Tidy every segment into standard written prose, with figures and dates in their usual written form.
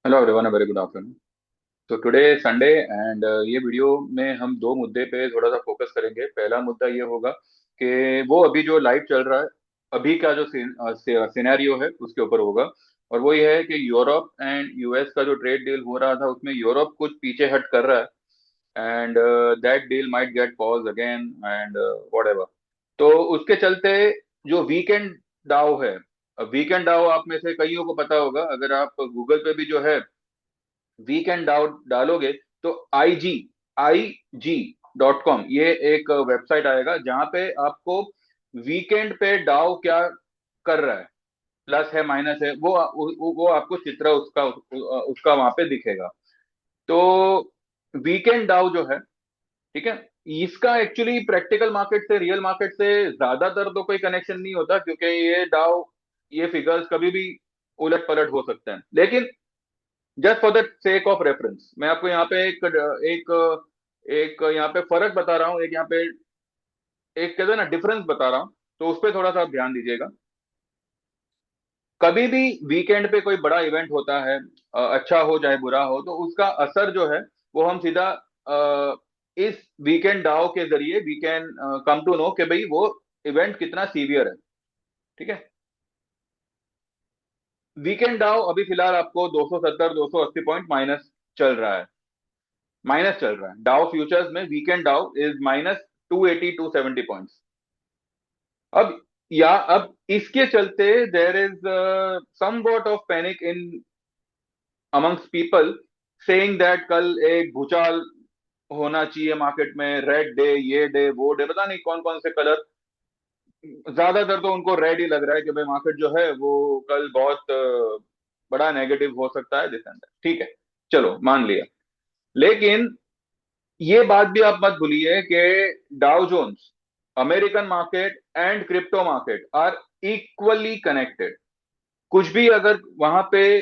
Hello everyone, very good afternoon. तो today Sunday and ये video में हम दो मुद्दे पे थोड़ा सा फोकस करेंगे। पहला मुद्दा ये होगा कि वो अभी जो लाइव चल रहा है, अभी का जो सिनेरियो है उसके ऊपर होगा। और वो ये है कि यूरोप एंड यूएस का जो ट्रेड डील हो रहा था उसमें यूरोप कुछ पीछे हट कर रहा है and that deal might get pause again and whatever. तो उसके चलते जो वीकेंड डाउ है, वीकेंड डाउ आप में से कईयों को पता होगा। अगर आप गूगल पे भी जो है वीकेंड डाउट डालोगे तो IG.com ये एक वेबसाइट आएगा जहां पे आपको वीकेंड पे डाउ क्या कर रहा है, प्लस है माइनस है, वो आपको चित्र उसका उसका वहां पे दिखेगा। तो वीकेंड डाउ जो है, ठीक है, इसका एक्चुअली प्रैक्टिकल मार्केट से, रियल मार्केट से ज्यादातर तो कोई कनेक्शन नहीं होता, क्योंकि ये डाउ, ये फिगर्स कभी भी उलट पलट हो सकते हैं। लेकिन just for the sake of reference मैं आपको यहाँ पे एक एक यहाँ पे फर्क बता रहा हूँ, एक यहाँ पे एक कहते हैं ना डिफरेंस बता रहा हूँ। तो उस पर थोड़ा सा आप ध्यान दीजिएगा। कभी भी वीकेंड पे कोई बड़ा इवेंट होता है, अच्छा हो चाहे बुरा हो, तो उसका असर जो है वो हम सीधा इस वीकेंड डाउ के जरिए we can come to know कि भाई वो इवेंट कितना सीवियर है। ठीक है। वीकेंड डाउ अभी फिलहाल आपको 270 280 पॉइंट माइनस चल रहा है, माइनस चल रहा है। डाउ फ्यूचर्स में वीकेंड डाउ इज माइनस 280 270 पॉइंट्स। अब अब इसके चलते there is somewhat of panic in amongst people, saying that कल एक भूचाल होना चाहिए मार्केट में, रेड डे, ये डे, वो डे, पता नहीं कौन कौन से कलर। ज्यादातर तो उनको रेड ही लग रहा है कि भाई मार्केट जो है वो कल बहुत बड़ा नेगेटिव हो सकता है, दिस एंड दैट। ठीक है, चलो मान लिया। लेकिन ये बात भी आप मत भूलिए कि Dow Jones, American market and crypto market are equally connected. कुछ भी अगर वहां पे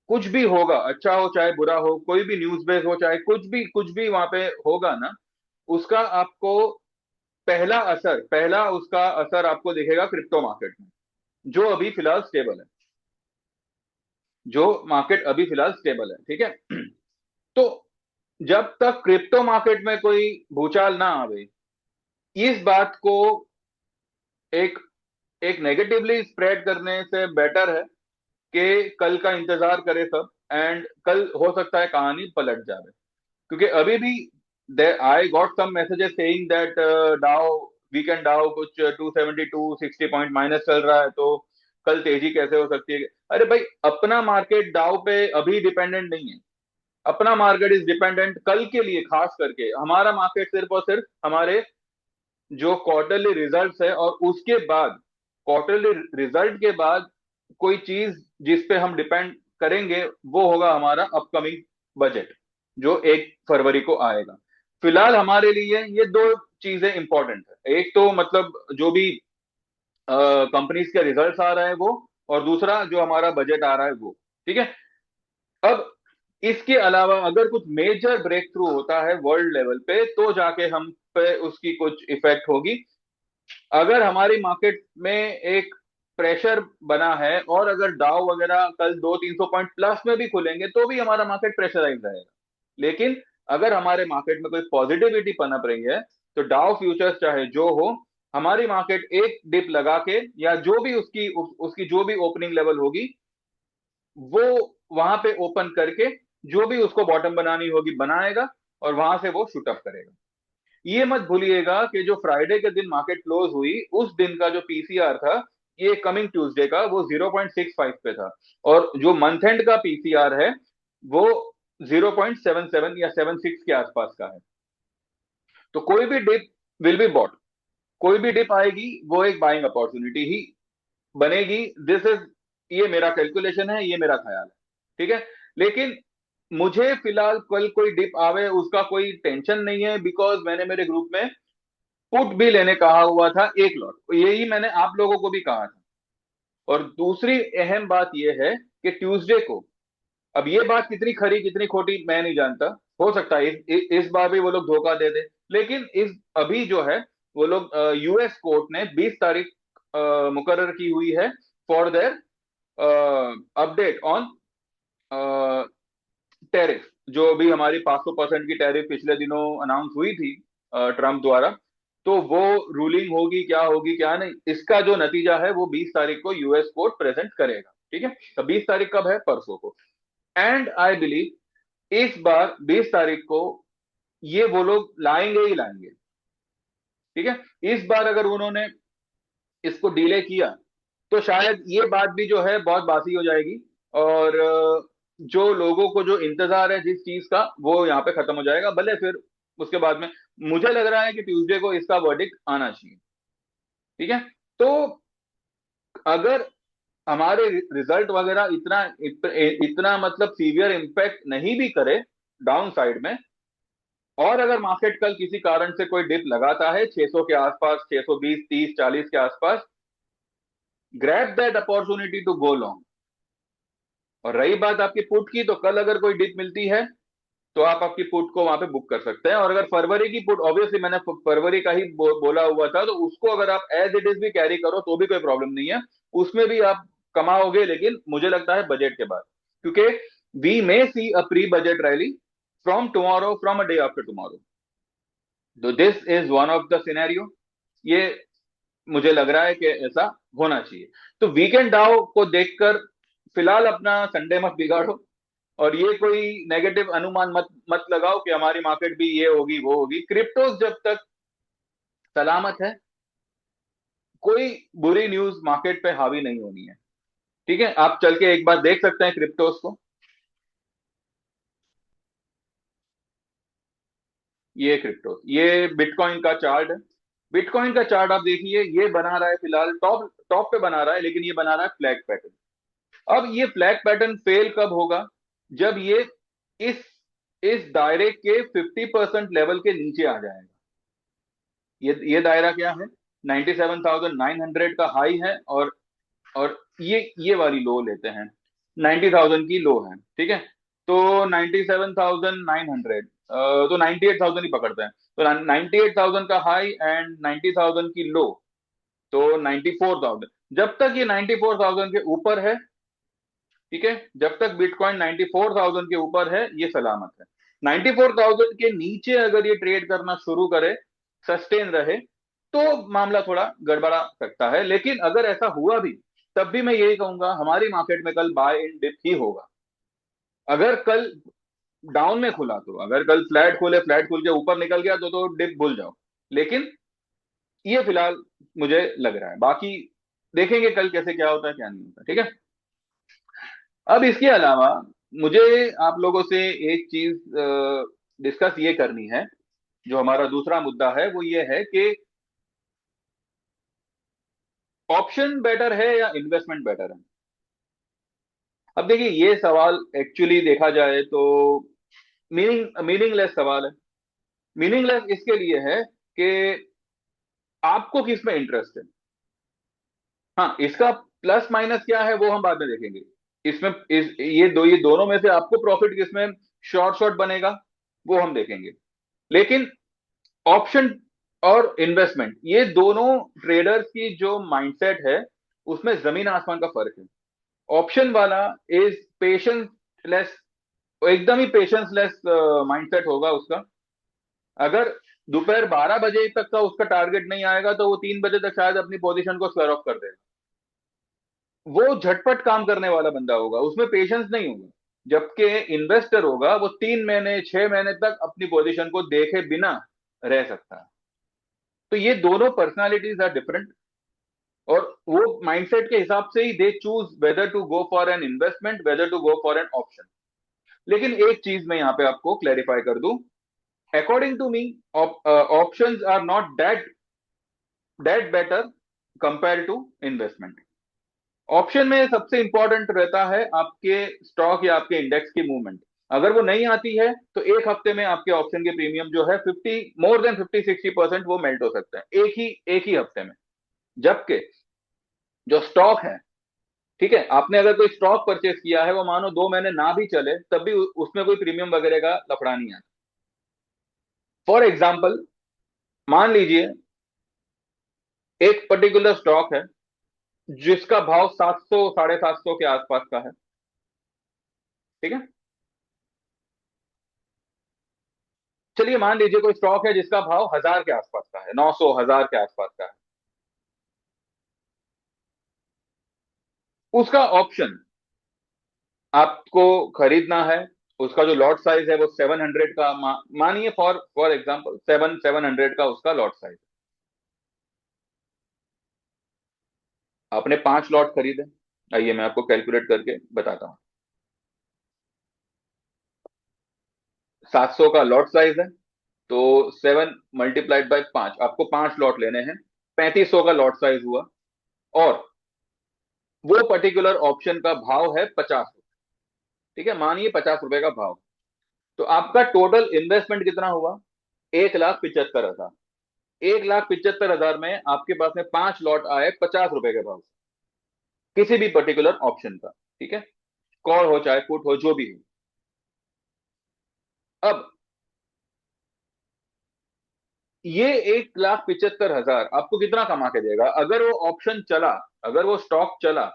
कुछ भी होगा, अच्छा हो चाहे बुरा हो, कोई भी न्यूज बेस हो चाहे कुछ भी वहां पे होगा ना, उसका आपको पहला उसका असर आपको दिखेगा क्रिप्टो मार्केट में, जो अभी फिलहाल स्टेबल है, जो मार्केट अभी फिलहाल स्टेबल है। ठीक है। तो जब तक क्रिप्टो मार्केट में कोई भूचाल ना आवे, इस बात को एक एक नेगेटिवली स्प्रेड करने से बेटर है कि कल का इंतजार करे सब, एंड कल हो सकता है कहानी पलट जाए। क्योंकि अभी भी I got some messages saying that Dow, weekend Dow कुछ 270 260 पॉइंट माइनस चल रहा है, तो कल तेजी कैसे हो सकती है। अरे भाई, अपना मार्केट डाउ पे अभी डिपेंडेंट नहीं है। अपना मार्केट इज डिपेंडेंट कल के लिए, खास करके हमारा मार्केट सिर्फ और सिर्फ हमारे जो क्वार्टरली रिजल्ट्स है, और उसके बाद क्वार्टरली रिजल्ट के बाद कोई चीज जिस पे हम डिपेंड करेंगे वो होगा हमारा अपकमिंग बजट, जो 1 फरवरी को आएगा। फिलहाल हमारे लिए ये दो चीजें इंपॉर्टेंट है। एक तो मतलब जो भी कंपनीज के रिजल्ट्स आ रहे हैं वो, और दूसरा जो हमारा बजट आ रहा है वो। ठीक है। अब इसके अलावा अगर कुछ मेजर ब्रेक थ्रू होता है वर्ल्ड लेवल पे, तो जाके हम पे उसकी कुछ इफेक्ट होगी। अगर हमारी मार्केट में एक प्रेशर बना है, और अगर डाउ वगैरह कल 200 300 पॉइंट प्लस में भी खुलेंगे, तो भी हमारा मार्केट प्रेशराइज रहेगा। लेकिन अगर हमारे मार्केट में कोई पॉजिटिविटी पनप रही है, तो डाउ फ्यूचर्स चाहे जो हो, हमारी मार्केट एक डिप लगा के, या जो भी उसकी जो भी ओपनिंग लेवल होगी, वो वहां पे ओपन करके जो भी उसको बॉटम बनानी होगी बनाएगा, और वहां से वो शूटअप करेगा। ये मत भूलिएगा कि जो फ्राइडे के दिन मार्केट क्लोज हुई, उस दिन का जो पीसीआर था, ये कमिंग ट्यूसडे का, वो 0.65 पे था। और जो मंथ एंड का पीसीआर है वो 0.77 या 76 के आसपास का है। तो कोई भी डिप विल बी बॉट, कोई भी डिप आएगी वो एक बाइंग अपॉर्चुनिटी ही बनेगी। दिस इज, ये मेरा कैलकुलेशन है, ये मेरा ख्याल है। ठीक है। लेकिन मुझे फिलहाल कल कोई डिप आवे उसका कोई टेंशन नहीं है, बिकॉज मैंने मेरे ग्रुप में पुट भी लेने कहा हुआ था 1 लॉट, यही मैंने आप लोगों को भी कहा था। और दूसरी अहम बात यह है कि ट्यूसडे को, अब ये बात कितनी खरी कितनी खोटी मैं नहीं जानता, हो सकता है इस बार भी वो लोग धोखा दे दे। लेकिन इस अभी जो है वो लोग, यूएस कोर्ट ने 20 तारीख मुकर्रर की हुई है for their update on tariff, जो अभी हमारी 500% की टैरिफ पिछले दिनों अनाउंस हुई थी ट्रम्प द्वारा, तो वो रूलिंग होगी क्या होगी क्या नहीं, इसका जो नतीजा है वो 20 तारीख को यूएस कोर्ट प्रेजेंट करेगा। ठीक है, तो 20 तारीख कब है? परसों को। एंड आई बिलीव इस बार 20 तारीख को ये वो लोग लाएंगे ही लाएंगे। ठीक है, इस बार अगर उन्होंने इसको डिले किया तो शायद ये बात भी जो है बहुत बासी हो जाएगी, और जो लोगों को जो इंतजार है जिस चीज का, वो यहाँ पे खत्म हो जाएगा। भले फिर उसके बाद में मुझे लग रहा है कि ट्यूसडे को इसका वर्डिक्ट आना चाहिए। ठीक है, तो अगर हमारे रिजल्ट वगैरह इतना मतलब सीवियर इम्पैक्ट नहीं भी करे डाउन साइड में, और अगर मार्केट कल किसी कारण से कोई डिप लगाता है 600 के आसपास, 620, 30, 40 के आसपास, grab that opportunity to go long. और रही बात आपकी पुट की, तो कल अगर कोई डिप मिलती है तो आप आपकी पुट को वहां पे बुक कर सकते हैं। और अगर फरवरी की पुट, ऑब्वियसली मैंने फरवरी का ही बोला हुआ था, तो उसको अगर आप एज इट इज भी कैरी करो तो भी कोई प्रॉब्लम नहीं है, उसमें भी आप कमाओगे, लेकिन मुझे लगता है बजट के बाद। क्योंकि we may see a pre budget rally from tomorrow, from a day after tomorrow. तो this is one of the scenario. ये मुझे लग रहा है कि ऐसा होना चाहिए। तो वीकेंड डाउ को देखकर फिलहाल अपना संडे मत बिगाड़ो, और ये कोई नेगेटिव अनुमान मत मत लगाओ कि हमारी मार्केट भी ये होगी वो होगी। क्रिप्टोस जब तक सलामत है, कोई बुरी न्यूज मार्केट पे हावी नहीं होनी है। ठीक है, आप चल के एक बार देख सकते हैं क्रिप्टोस को। ये क्रिप्टोस, ये बिटकॉइन का चार्ट है। बिटकॉइन का चार्ट आप देखिए, ये बना रहा है फिलहाल टॉप टॉप पे बना रहा है, लेकिन ये बना रहा है फ्लैग पैटर्न। अब ये फ्लैग पैटर्न फेल कब होगा? जब ये इस इस दायरे के 50% लेवल के नीचे आ जाएगा। ये दायरा क्या है? 97,900 का हाई है, और ये वाली लो लेते हैं, 90,000 की लो है। ठीक है, तो 97,900, तो 98,000 ही पकड़ते हैं। तो 98,000 का हाई एंड 90,000 की लो, तो 94,000। जब तक ये 94,000 के ऊपर है, ठीक है, जब तक बिटकॉइन 94,000 के ऊपर है, ये सलामत है। 94,000 के नीचे अगर ये ट्रेड करना शुरू करे, सस्टेन रहे, तो मामला थोड़ा गड़बड़ा सकता है। लेकिन अगर ऐसा हुआ भी, तब भी मैं यही कहूंगा हमारी मार्केट में कल बाय इन डिप ही होगा। अगर कल डाउन में खुला, तो अगर कल फ्लैट खोले, फ्लैट खुल के ऊपर निकल गया, तो डिप भूल जाओ। लेकिन ये फिलहाल मुझे लग रहा है, बाकी देखेंगे कल कैसे क्या होता है क्या नहीं होता। ठीक है, अब इसके अलावा मुझे आप लोगों से एक चीज डिस्कस ये करनी है। जो हमारा दूसरा मुद्दा है वो ये है कि ऑप्शन बेटर है या इन्वेस्टमेंट बेटर है। अब देखिए, ये सवाल एक्चुअली देखा जाए तो मीनिंगलेस सवाल है। मीनिंगलेस इसके लिए है कि आपको किस में इंटरेस्ट है। हाँ, इसका प्लस माइनस क्या है वो हम बाद में देखेंगे। इसमें ये दोनों में से आपको प्रॉफिट किसमें शॉर्ट शॉर्ट बनेगा, वो हम देखेंगे। लेकिन ऑप्शन और इन्वेस्टमेंट, ये दोनों ट्रेडर्स की जो माइंडसेट है, उसमें जमीन आसमान का फर्क है। ऑप्शन वाला इज पेशेंस लेस, एकदम ही पेशेंस लेस माइंडसेट होगा उसका। अगर दोपहर 12 बजे तक का उसका टारगेट नहीं आएगा, तो वो 3 बजे तक शायद अपनी पोजीशन को स्क्वायर ऑफ कर देगा। वो झटपट काम करने वाला बंदा होगा, उसमें पेशेंस नहीं होगा। जबकि इन्वेस्टर होगा, वो 3 महीने 6 महीने तक अपनी पोजीशन को देखे बिना रह सकता है। तो ये दोनों पर्सनालिटीज आर डिफरेंट, और वो माइंडसेट के हिसाब से ही they choose whether to go for an investment, whether to go for an option. लेकिन एक चीज मैं यहां पे आपको क्लैरिफाई कर दूं, according to me options are not that better compare to investment. Option में सबसे इंपॉर्टेंट रहता है आपके स्टॉक या आपके इंडेक्स की मूवमेंट। अगर वो नहीं आती है, तो एक हफ्ते में आपके ऑप्शन के प्रीमियम जो है 50, मोर देन 50-60% वो मेल्ट हो सकता है एक ही हफ्ते में। जबकि जो स्टॉक है, ठीक है, आपने अगर कोई स्टॉक परचेस किया है, वो मानो 2 महीने ना भी चले, तब भी उसमें कोई प्रीमियम वगैरह का लफड़ा नहीं आता। फॉर एग्जाम्पल, मान लीजिए एक पर्टिकुलर स्टॉक है जिसका भाव 700 750 के आसपास का है, ठीक है। चलिए मान लीजिए कोई स्टॉक है जिसका भाव 1000 के आसपास का है, 900 1000 के आसपास का है, उसका ऑप्शन आपको खरीदना है। उसका जो लॉट साइज है वो 700 का, मानिए फॉर एग्जांपल 700 का उसका लॉट साइज। आपने 5 लॉट खरीदे। आइए मैं आपको कैलकुलेट करके बताता हूँ। 700 का लॉट साइज है, तो 7 × 5 आपको 5 लॉट लेने हैं। 3500 का लॉट साइज हुआ, और वो पर्टिकुलर ऑप्शन का भाव है 50। ठीक है, मानिए 50 रुपए का भाव। तो आपका टोटल इन्वेस्टमेंट कितना हुआ? 1,75,000। 1,75,000 में आपके पास में 5 लॉट आए 50 रुपए के भाव से, किसी भी पर्टिकुलर ऑप्शन का। ठीक है, कॉल हो चाहे पुट हो, जो भी हो। अब ये 1,75,000 आपको कितना कमा के देगा अगर वो ऑप्शन चला, अगर वो स्टॉक चला,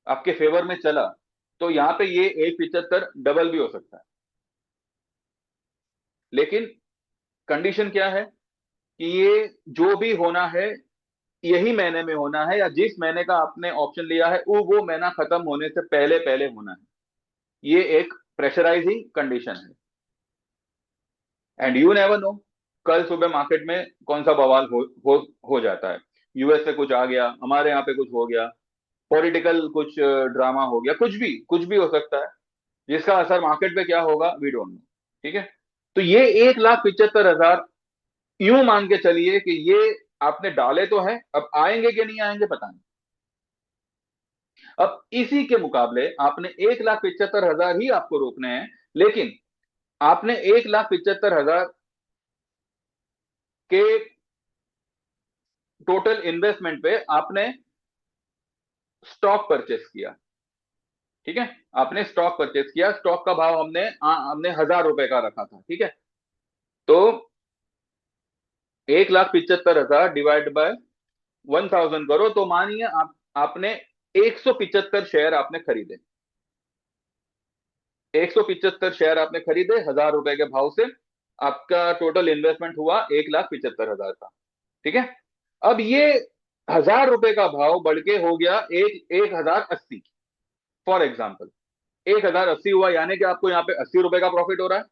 आपके फेवर में चला? तो यहां पे ये 1,75 डबल भी हो सकता है। लेकिन कंडीशन क्या है कि ये जो भी होना है यही महीने में होना है, या जिस महीने का आपने ऑप्शन लिया है वो महीना खत्म होने से पहले पहले होना है। ये एक प्रेशराइजिंग कंडीशन है। एंड यू नेवर नो, कल सुबह मार्केट में कौन सा बवाल हो जाता है। यूएस से कुछ आ गया, हमारे यहाँ पे कुछ हो गया, पॉलिटिकल कुछ ड्रामा हो गया, कुछ भी हो सकता है, जिसका असर मार्केट पे क्या होगा वी डोंट नो। ठीक है, तो ये 1,75,000 यूं मान के चलिए कि ये आपने डाले तो है, अब आएंगे कि नहीं आएंगे पता नहीं। अब इसी के मुकाबले आपने 1,75,000 ही आपको रोकने हैं, लेकिन आपने 1,75,000 के टोटल इन्वेस्टमेंट पे आपने स्टॉक परचेस किया। ठीक है, आपने स्टॉक परचेस किया, स्टॉक का भाव हमने 1,000 रुपए का रखा था। ठीक है, तो 1,75,000 डिवाइड बाय 1,000 करो, तो मानिए आपने 175 शेयर आपने खरीदे। 175 शेयर आपने खरीदे 1,000 रुपए के भाव से। आपका टोटल इन्वेस्टमेंट हुआ 1,75,000 का। ठीक है, अब ये 1,000 रुपए का भाव बढ़ के हो गया 1,080। फॉर एग्जाम्पल 1,080 हुआ, यानी कि आपको यहाँ पे 80 रुपए का प्रॉफिट हो रहा है।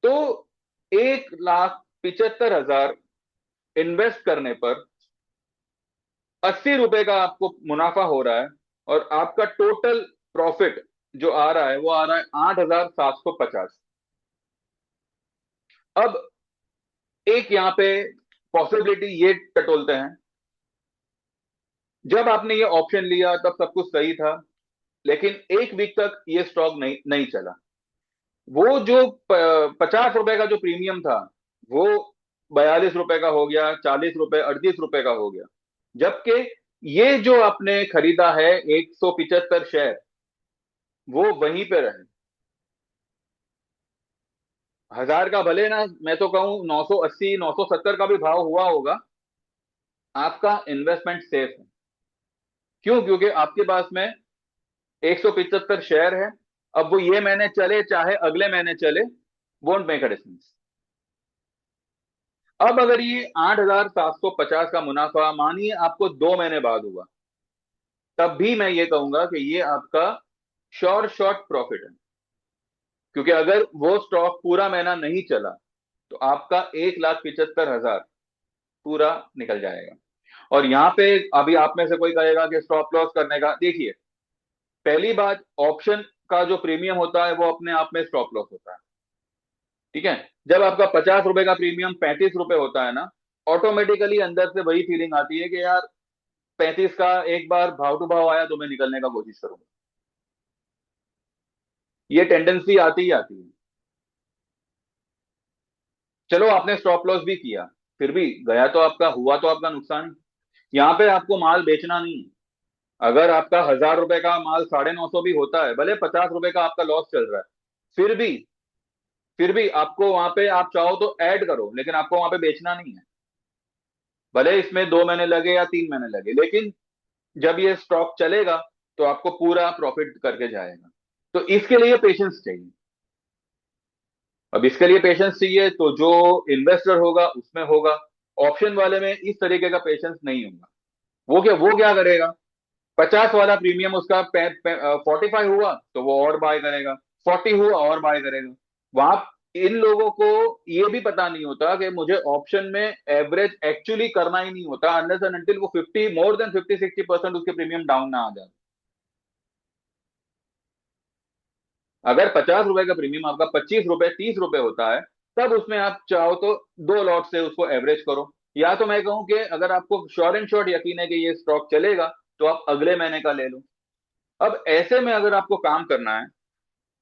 तो 1,75,000 इन्वेस्ट करने पर 80 रुपए का आपको मुनाफा हो रहा है, और आपका टोटल प्रॉफिट जो आ रहा है वो आ रहा है 8,750। अब एक यहां पे पॉसिबिलिटी ये टटोलते हैं, जब आपने ये ऑप्शन लिया तब सब कुछ सही था, लेकिन एक वीक तक ये स्टॉक नहीं नहीं चला। वो जो 50 रुपए का जो प्रीमियम था, वो 42 रुपए का हो गया, 40 रुपए 38 रुपए का हो गया। जबकि ये जो आपने खरीदा है 175 शेयर, वो वहीं पे रहे। 1,000 का भले ना, मैं तो कहूं 980 970 का भी भाव हुआ होगा, आपका इन्वेस्टमेंट सेफ है। क्यों? क्योंकि आपके पास में 175 शेयर है। अब वो ये महीने चले चाहे अगले महीने चले, वोंट मेक अ डिफरेंस। अब अगर ये 8,750 का मुनाफा मानिए आपको 2 महीने बाद हुआ, तब भी मैं ये कहूंगा कि ये आपका श्योर शॉर्ट प्रॉफिट है। क्योंकि अगर वो स्टॉक पूरा महीना नहीं चला, तो आपका 1,75,000 पूरा निकल जाएगा। और यहां पे अभी आप में से कोई कहेगा कि स्टॉप लॉस करने का, देखिए पहली बात, ऑप्शन का जो प्रीमियम होता है वो अपने आप में स्टॉप लॉस होता है। ठीक है, जब आपका 50 रुपए का प्रीमियम 35 रुपए होता है ना, ऑटोमेटिकली अंदर से वही फीलिंग आती है कि यार 35 का एक बार भाव टू भाव आया तो मैं निकलने का कोशिश करूंगा। ये टेंडेंसी आती ही आती है। चलो आपने स्टॉप लॉस भी किया, फिर भी गया तो आपका, हुआ तो आपका नुकसान ही। यहाँ पे आपको माल बेचना नहीं है। अगर आपका 1,000 रुपए का माल 950 भी होता है, भले 50 रुपए का आपका लॉस चल रहा है, फिर भी आपको वहां पे, आप चाहो तो ऐड करो, लेकिन आपको वहां पे बेचना नहीं है। भले इसमें 2 महीने लगे या 3 महीने लगे, लेकिन जब ये स्टॉक चलेगा तो आपको पूरा प्रॉफिट करके जाएगा। तो इसके लिए पेशेंस चाहिए। अब इसके लिए पेशेंस चाहिए तो जो इन्वेस्टर होगा उसमें होगा। ऑप्शन वाले में इस तरीके का पेशेंस नहीं होगा। वो क्या करेगा, 50 वाला प्रीमियम उसका 45 हुआ तो वो और बाय करेगा, 40 हुआ और बाय करेगा। वहां इन लोगों को ये भी पता नहीं होता कि मुझे ऑप्शन में एवरेज एक्चुअली करना ही नहीं होता, अनलेस एंड अनटिल वो 50 मोर देन 50-60% उसके प्रीमियम डाउन ना आ जाए। अगर 50 रुपए का प्रीमियम आपका 25 रुपए 30 रुपए होता है, तब उसमें आप चाहो तो 2 लॉट से उसको एवरेज करो। या तो मैं कहूं कि अगर आपको श्योर एंड श्योर यकीन है कि ये स्टॉक चलेगा, तो आप अगले महीने का ले लो। अब ऐसे में अगर आपको काम करना है,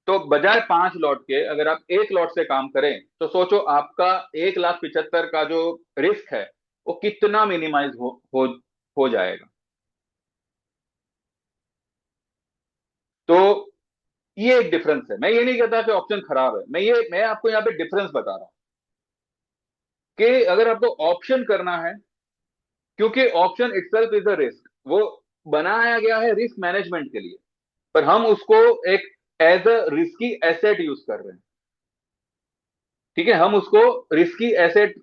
तो बजाय 5 लॉट के अगर आप 1 लॉट से काम करें, तो सोचो आपका 1,75,000 का जो रिस्क है वो कितना मिनिमाइज हो जाएगा। तो ये एक डिफरेंस है। मैं ये नहीं कहता कि ऑप्शन खराब है, मैं आपको यहाँ पे डिफरेंस बता रहा हूँ कि अगर आपको ऑप्शन करना है, क्योंकि option itself is a risk, वो बनाया गया है रिस्क मैनेजमेंट के लिए, पर हम उसको एक as a risky asset use कर रहे हैं। ठीक है, हम उसको रिस्की एसेट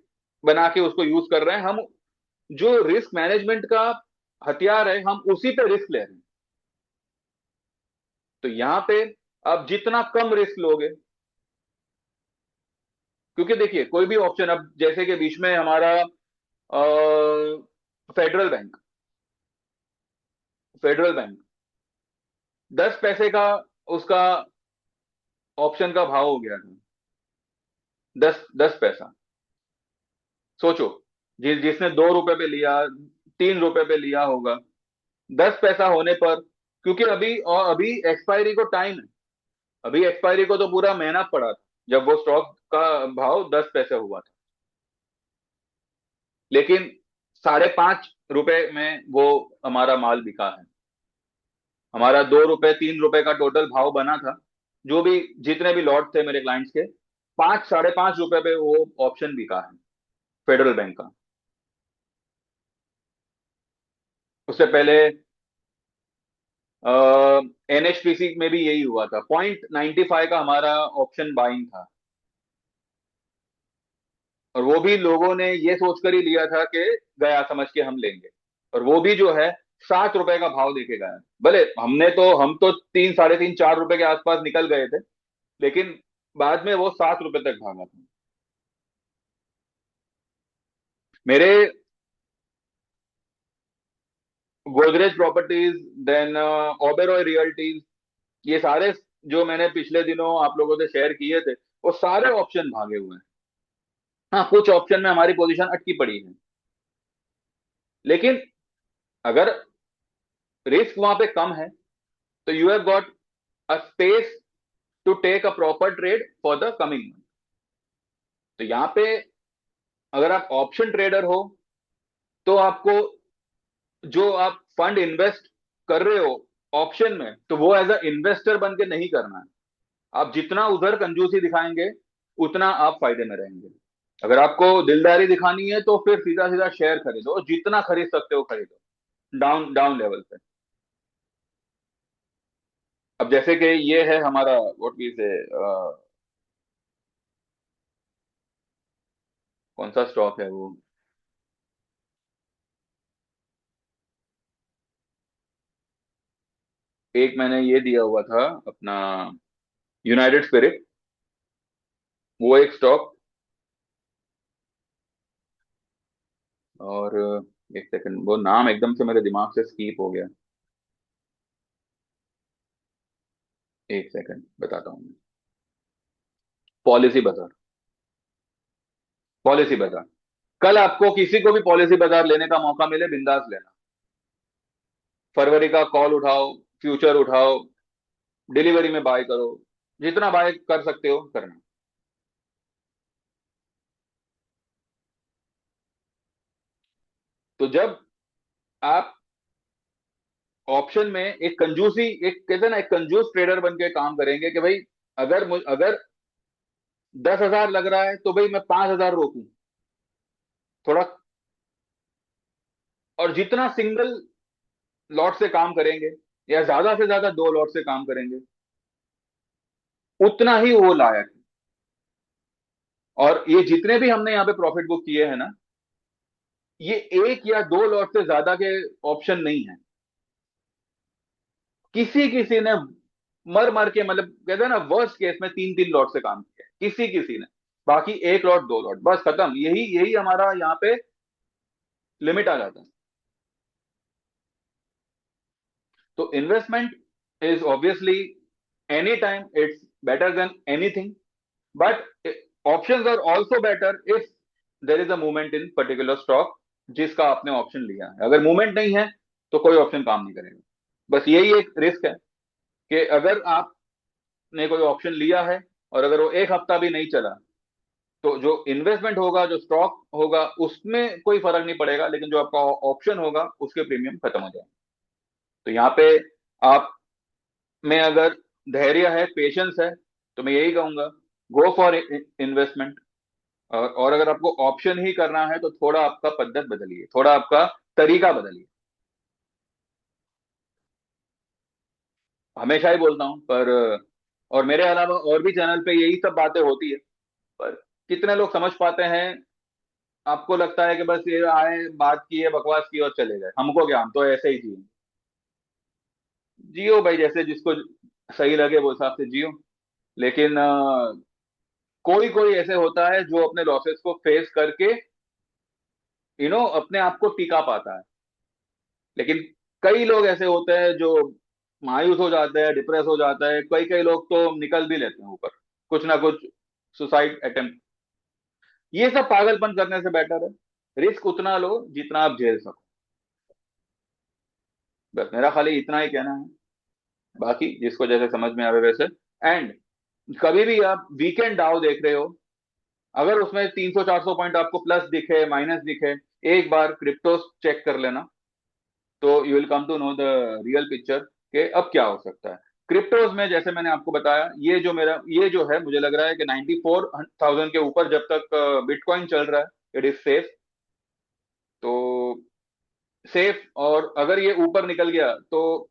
बना के उसको यूज कर रहे हैं। हम जो रिस्क मैनेजमेंट का हथियार है, हम उसी पे रिस्क ले रहे हैं। तो यहां पे आप जितना कम रिस्क लोगे, क्योंकि देखिए कोई भी ऑप्शन, अब जैसे कि बीच में हमारा फेडरल बैंक, फेडरल बैंक 10 पैसे का उसका ऑप्शन का भाव हो गया था। 10 10 पैसा। सोचो, जिसने 2 रुपए पे लिया, 3 रुपए पे लिया होगा, 10 पैसा होने पर, क्योंकि अभी एक्सपायरी को टाइम है, अभी एक्सपायरी को तो पूरा महीना पड़ा था जब वो स्टॉक का भाव 10 पैसे हुआ था। लेकिन 5.5 रुपए में वो हमारा माल बिका है। हमारा 2 रुपए 3 रुपए का टोटल भाव बना था, जो भी जितने भी लॉट थे मेरे क्लाइंट्स के, 5 साढ़े 5 रुपए पे वो ऑप्शन बिका है फेडरल बैंक का। उससे पहले एनएचपीसी में भी यही हुआ था, 0.95 का हमारा ऑप्शन बाइंग था। और वो भी लोगों ने ये सोचकर ही लिया था कि गया समझ के हम लेंगे, और वो भी जो है 7 रुपए का भाव देके गया। भले हम तो 3 साढ़े 3 4 रुपए के आसपास निकल गए थे, लेकिन बाद में वो 7 रुपए तक भागा था। मेरे Godrej properties, then Oberoi realties, ये सारे जो मैंने पिछले दिनों आप लोगों से शेयर किए थे, वो सारे ऑप्शन भागे हुए हैं। हाँ, कुछ ऑप्शन में हमारी पोजीशन अटकी पड़ी है, लेकिन अगर रिस्क वहां पे कम है, तो you have got a space to take a proper trade for the coming month. तो यहां पे अगर आप ऑप्शन ट्रेडर हो, तो आपको, जो आप फंड इन्वेस्ट कर रहे हो ऑप्शन में, तो वो एज अ इन्वेस्टर बन के नहीं करना है। आप जितना उधर कंजूसी दिखाएंगे, उतना आप फायदे में रहेंगे। अगर आपको दिलदारी दिखानी है, तो फिर सीधा सीधा शेयर खरीदो, और जितना खरीद सकते हो खरीदो, डाउन डाउन लेवल पे। अब जैसे कि ये है हमारा व्हाट वी से, कौन सा स्टॉक है वो, एक मैंने ये दिया हुआ था अपना, यूनाइटेड स्पिरिट, वो एक स्टॉक। और एक सेकंड, वो नाम एकदम से मेरे दिमाग से स्कीप हो गया। एक सेकंड बताता हूँ। पॉलिसी बाजार, पॉलिसी बाजार। कल आपको किसी को भी पॉलिसी बाजार लेने का मौका मिले, बिंदास लेना। फरवरी का कॉल उठाओ, फ्यूचर उठाओ, डिलीवरी में बाय करो, जितना बाय कर सकते हो करना। तो जब आप ऑप्शन में एक कंजूसी, एक कहते हैं ना, एक कंजूस ट्रेडर बन के काम करेंगे कि भाई, अगर 10,000 लग रहा है, तो भाई मैं 5,000 रोकूं थोड़ा, और जितना सिंगल लॉट से काम करेंगे, या ज्यादा से ज्यादा 2 लॉट से काम करेंगे, उतना ही वो लायक है। और ये जितने भी हमने यहाँ पे प्रॉफिट बुक किए हैं ना, ये 1 या 2 लॉट से ज्यादा के ऑप्शन नहीं है। किसी किसी ने मर मर के, मतलब कहते हैं ना, वर्स्ट केस में 3-3 लॉट से काम किया है, किसी किसी ने। बाकी 1 लॉट 2 लॉट बस खत्म, यही यही हमारा यहाँ पे लिमिट आ जाता है। तो investment is obviously any time it's better than anything, but options are also better if there is a movement in particular stock जिसका आपने ऑप्शन लिया है। अगर मूवमेंट नहीं है तो कोई ऑप्शन काम नहीं करेगा। बस यही एक रिस्क है कि अगर आपने कोई ऑप्शन लिया है और अगर वो एक हफ्ता भी नहीं चला, तो जो इन्वेस्टमेंट होगा, जो स्टॉक होगा, उसमें कोई फर्क नहीं पड़ेगा, लेकिन जो आपका ऑप्शन होगा उसके प्रीमियम खत्म हो जाएंगे। तो यहाँ पे आप में अगर धैर्य है, पेशेंस है, तो मैं यही कहूंगा, गो फॉर इन्वेस्टमेंट। और अगर आपको ऑप्शन ही करना है तो थोड़ा आपका पद्धत बदलिए, थोड़ा आपका तरीका बदलिए। हमेशा ही बोलता हूं, पर और मेरे अलावा और भी चैनल पे यही सब बातें होती है, पर कितने लोग समझ पाते हैं? आपको लगता है कि बस ये आए, बात की है, बकवास की और चले गए, हमको क्या, हम तो ऐसे ही जिए। जियो भाई, जैसे जिसको सही लगे वो हिसाब से जियो। लेकिन कोई कोई ऐसे होता है जो अपने लॉसेस को फेस करके अपने आप को टिका पाता है। लेकिन कई लोग ऐसे होते हैं जो मायूस हो जाते हैं, डिप्रेस हो जाता है, कई कई लोग तो निकल भी लेते हैं ऊपर, कुछ ना कुछ सुसाइड अटेम्प्ट। ये सब पागलपन करने से बेटर है रिस्क उतना लो जितना आप झेल सको। बस मेरा खाली इतना ही कहना है। बाकी जिसको जैसे समझ में आवे वैसे। एंड कभी भी आप वीकेंड डाउ देख रहे हो, अगर उसमें 300-400 पॉइंट आपको प्लस दिखे, माइनस दिखे, एक बार क्रिप्टो चेक कर लेना, तो you will come to know the real picture कि अब क्या हो सकता है। क्रिप्टोज में जैसे मैंने आपको बताया, ये जो है, मुझे लग रहा है कि 94,000 के ऊपर जब तक बिटकॉइन चल रहा है, इट इज सेफ। तो सेफ, और अगर ये ऊपर निकल गया तो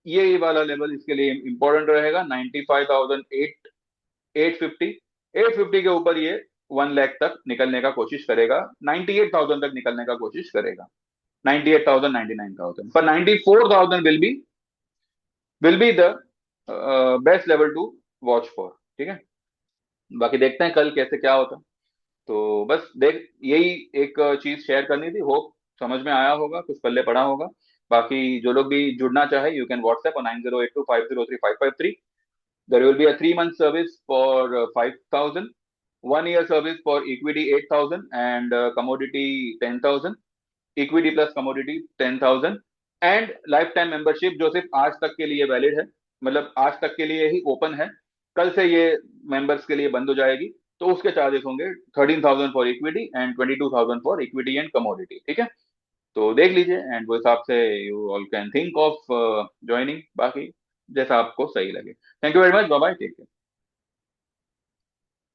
ये वाला लेवल इसके लिए इंपॉर्टेंट रहेगा, 95,850। 850 के ऊपर ये 1 लाख तक निकलने का कोशिश करेगा, 98,000 तक निकलने का कोशिश करेगा। 98,000, 99,000, पर 94,000 will be the best level to watch for. ठीक है, बाकी देखते हैं कल कैसे क्या होता है। तो बस देख, यही एक चीज शेयर करनी थी, होप समझ में आया होगा, कुछ पल्ले पड़ा होगा। बाकी जो लोग भी जुड़ना चाहे, you can WhatsApp on 9082503553। There will be a 3 month service for 5,000, 1 year service for equity 8,000 and commodity 10,000, equity plus commodity 10,000, and lifetime membership जो सिर्फ आज तक के लिए वैलिड है, मतलब आज तक के लिए ही ओपन है। कल से ये मेंबर्स के लिए बंद हो जाएगी। तो उसके चार्जेस होंगे 13,000 for equity and 22,000 for equity and commodity. ठीक है, तो देख लीजिए, एंड वो हिसाब से you all can think of joining. बाकी जैसा आपको सही लगे। Thank you very much, bye bye, take care.